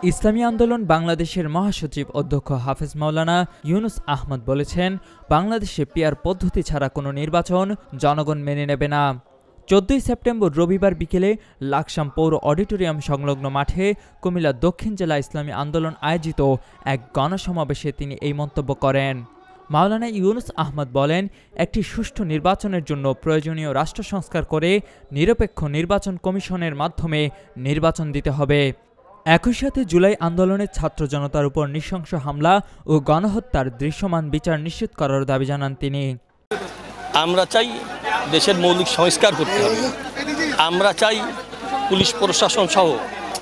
ইসলামী আন্দোলন বাংলাদেশের মহাসচিব অধ্যক্ষ হাফেজ মাওলানা ইউনুস আহমদ বলেছেন, বাংলাদেশে পিআর পদ্ধতি ছাড়া কোনো নির্বাচন জনগণ মেনে নেবে না। 14 সেপ্টেম্বর রবিবার বিকেলে লাকসাম পৌর অডিটোরিয়াম সংলগ্ন মাঠে কুমিল্লা দক্ষিণ জেলা ইসলামী আন্দোলন আয়োজিত এক গণসমাবেশে তিনি এই মন্তব্য করেন। মাওলানা ইউনুস আহমদ বলেন, একটি সুষ্ঠু নির্বাচনের জন্য প্রয়োজনীয় রাষ্ট্র সংস্কার করে নিরপেক্ষ নির্বাচন কমিশনের মাধ্যমে নির্বাচন দিতে হবে। একই সাথে জুলাই আন্দোলনের ছাত্র জনতার উপর নৃশংস হামলা ও গণহত্যার দৃশ্যমান বিচার নিশ্চিত করার দাবি জানান তিনি। আমরা চাই দেশের মৌলিক সংস্কার করতে হবে। আমরা চাই পুলিশ প্রশাসন সহ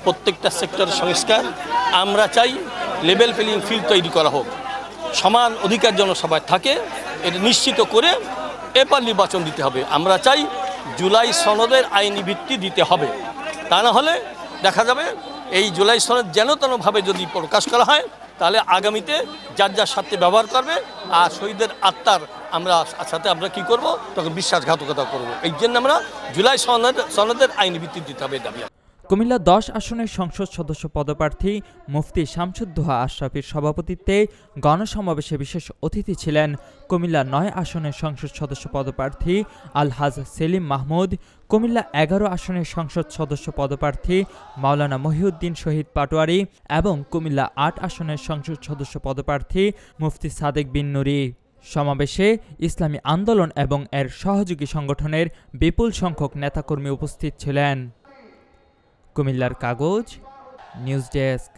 প্রত্যেকটা সেক্টরের সংস্কার। আমরা চাই লেভেল প্লেইং ফিল্ড তৈরি করা হোক, সমান অধিকার যেন সবাই থাকে, এটা নিশ্চিত করে এরপর নির্বাচন দিতে হবে। আমরা চাই জুলাই সনদের আইনি ভিত্তি দিতে হবে, তা না হলে দেখা যাবে এই জুলাই সনদ যেন তেনভাবে যদি প্রকাশ করা হয় তাহলে আগামীতে যার যার স্বার্থে ব্যবহার করবে, আর শহীদের আত্মার আমরা কি করব, তখন বিশ্বাসঘাতকতা করব। এই জন্য আমরা জুলাই সনদের আইনি ভিত্তি দিতে হবে দাবি। কুমিল্লা 10 আসনের সংসদ সদস্য পদপ্রার্থী মুফতি শামসুদ্দোহা আশরাফির সভাপতিত্বে গণসমাবেশে বিশেষ অতিথি ছিলেন কুমিল্লা 9 আসনের সংসদ সদস্য পদপ্রার্থী আলহাজ সেলিম মাহমুদ, কুমিল্লা 11 আসনের সংসদ সদস্য পদপ্রার্থী মাওলানা মহিউদ্দিন শহীদ পাটোয়ারি এবং কুমিল্লা 8 আসনের সংসদ সদস্য পদপ্রার্থী মুফতি সাদেক বিন নুরি। সমাবেশে ইসলামী আন্দোলন এবং এর সহযোগী সংগঠনের বিপুল সংখ্যক নেতাকর্মী উপস্থিত ছিলেন। কুমিল্লার কাগজ নিউজ ডেস্ক।